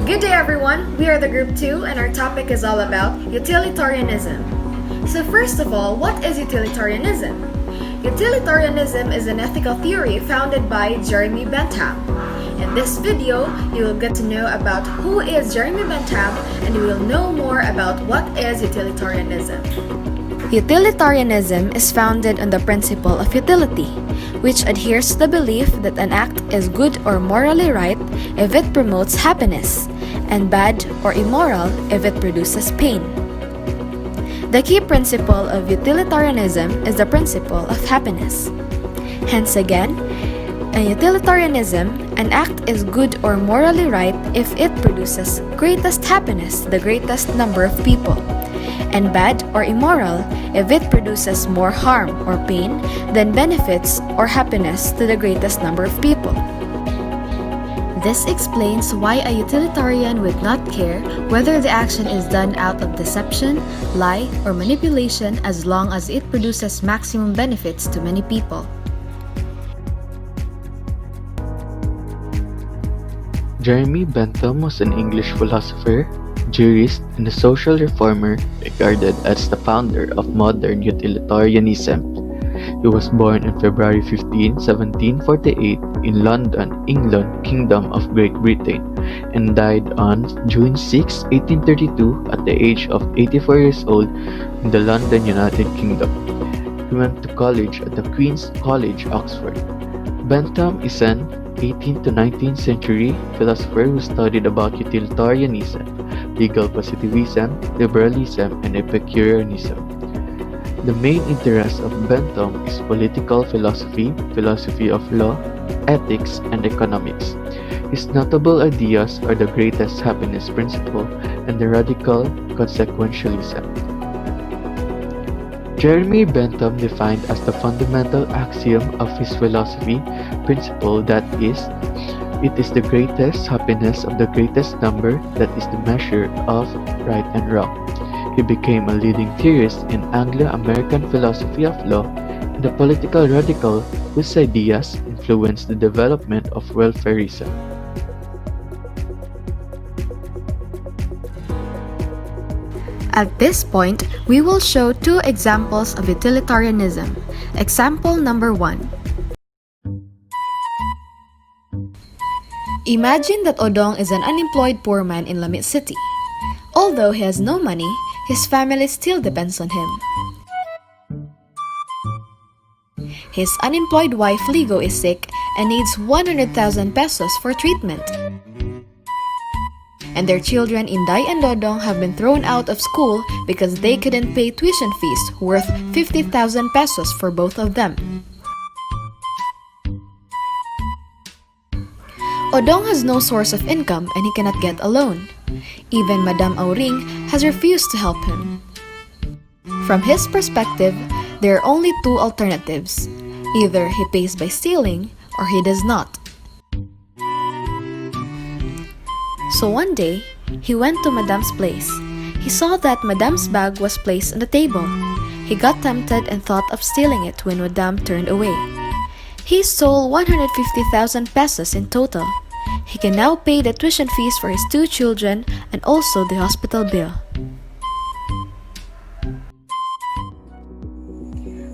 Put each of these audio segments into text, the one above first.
Good day everyone, we are the group 2 and our topic is all about utilitarianism. So first of all, what is utilitarianism? Utilitarianism is an ethical theory founded by Jeremy Bentham. In this video, you will get to know about who is Jeremy Bentham and you will know more about what is utilitarianism. Utilitarianism is founded on the principle of utility, which adheres to the belief that an act is good or morally right if it promotes happiness, and bad or immoral if it produces pain. The key principle of utilitarianism is the principle of happiness. Hence again, in utilitarianism, an act is good or morally right if it produces greatest happiness to the greatest number of people, and bad or immoral if it produces more harm or pain than benefits or happiness to the greatest number of people. This explains why a utilitarian would not care whether the action is done out of deception, lie, or manipulation as long as it produces maximum benefits to many people. Jeremy Bentham was an English philosopher, jurist, and a social reformer regarded as the founder of modern utilitarianism. He was born on February 15, 1748 in London, England, Kingdom of Great Britain, and died on June 6, 1832 at the age of 84 years old in the London, United Kingdom. He went to college at the Queen's College, Oxford. Bentham is an 18th to 19th century philosopher who studied about utilitarianism, legal positivism, liberalism, and Epicureanism. The main interest of Bentham is political philosophy, philosophy of law, ethics, and economics. His notable ideas are the greatest happiness principle and the radical consequentialism. Jeremy Bentham defined as the fundamental axiom of his philosophy principle that is, it is the greatest happiness of the greatest number that is the measure of right and wrong. He became a leading theorist in Anglo-American philosophy of law and a political radical whose ideas influenced the development of welfarism. At this point, we will show two examples of utilitarianism. Example number 1. Imagine that Odong is an unemployed poor man in Lamit City. Although he has no money, his family still depends on him. His unemployed wife Ligo is sick and needs 100,000 pesos for treatment. And their children Inday and Dodong have been thrown out of school because they couldn't pay tuition fees worth 50,000 pesos for both of them. Odong has no source of income and he cannot get a loan. Even Madame Auring has refused to help him. From his perspective, there are only two alternatives. Either he pays by stealing or he does not. So one day, he went to Madame's place. He saw that Madame's bag was placed on the table. He got tempted and thought of stealing it when Madame turned away. He stole 150,000 pesos in total. He can now pay the tuition fees for his two children and also the hospital bill.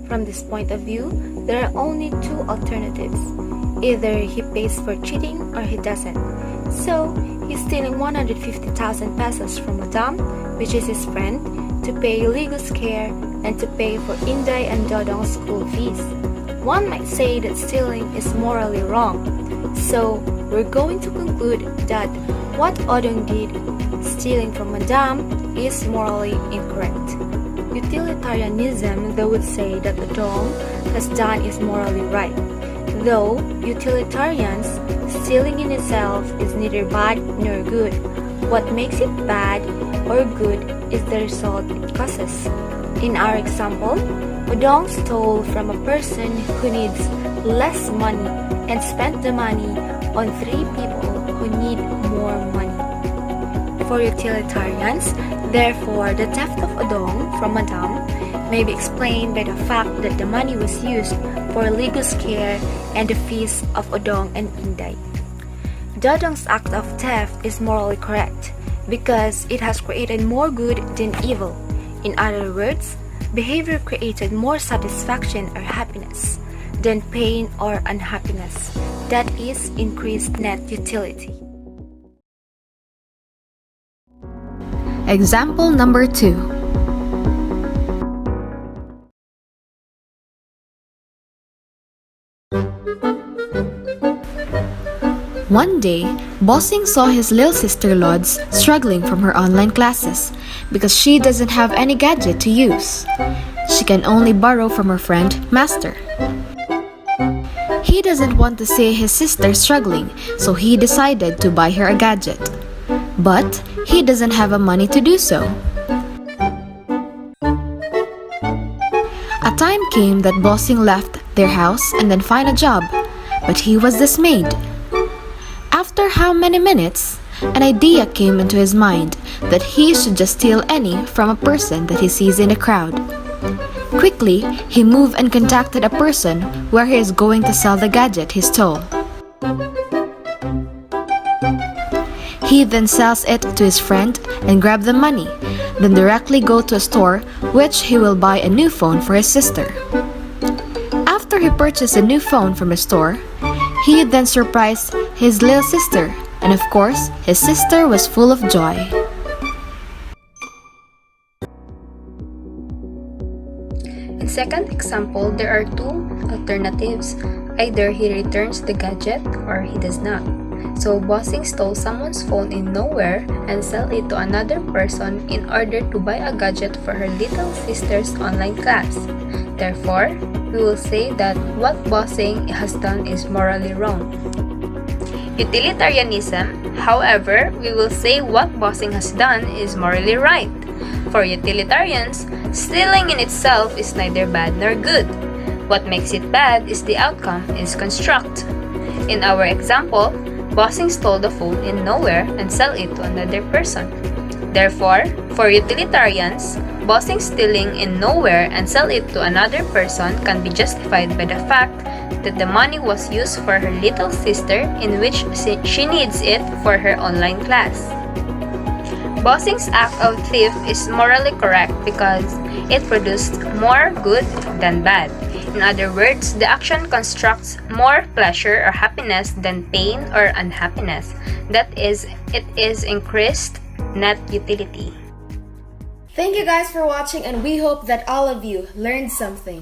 From this point of view, there are only two alternatives. Either he pays for cheating or he doesn't. So, he's stealing 150,000 pesos from Madame, which is his friend, to pay Ligo's care and to pay for Inday and Dodong's school fees. One might say that stealing is morally wrong. So, we're going to conclude that what Odong did, stealing from Madame, is morally incorrect. Utilitarianism, though, would say that Odong has done is morally right. Though utilitarians, stealing in itself is neither bad nor good. What makes it bad or good is the result it causes. In our example, Odong stole from a person who needs less money and spent the money on 3 people who need more money. For utilitarians, therefore, the theft of Odong from Madame may be explained by the fact that the money was used for Ligo's care and the fees of Odong and Inday. Dadong's act of theft is morally correct because it has created more good than evil. In other words, behavior created more satisfaction or happiness than pain or unhappiness. That is increased net utility. Example number 2. One day, Bossing saw his little sister Lods struggling from her online classes because she doesn't have any gadget to use. She can only borrow from her friend, Master. He doesn't want to see his sister struggling, so he decided to buy her a gadget. But he doesn't have the money to do so. A time came that Bossing left their house and then find a job, but he was dismayed. After how many minutes, an idea came into his mind that he should just steal any from a person that he sees in the crowd. Quickly, he moved and contacted a person where he is going to sell the gadget he stole. He then sells it to his friend and grab the money, then directly go to a store which he will buy a new phone for his sister. After he purchased a new phone from a store, he then surprised his little sister, and of course, his sister was full of joy. In second example, there are two alternatives. Either he returns the gadget or he does not. So Bossing stole someone's phone in nowhere and sell it to another person in order to buy a gadget for her little sister's online class. Therefore, we will say that what Bossing has done is morally wrong. Utilitarianism, however, we will say what Bossing has done is morally right. For utilitarians, stealing in itself is neither bad nor good. What makes it bad is the outcome is construct. In our example, Bossing stole the phone in nowhere and sell it to another person. Therefore, for utilitarians, Bossing stealing in nowhere and sell it to another person can be justified by the fact that the money was used for her little sister in which she needs it for her online class. Bossing's act of theft is morally correct because it produced more good than bad. In other words, the action constructs more pleasure or happiness than pain or unhappiness. That is, it is increased net utility. Thank you guys for watching, and we hope that all of you learned something.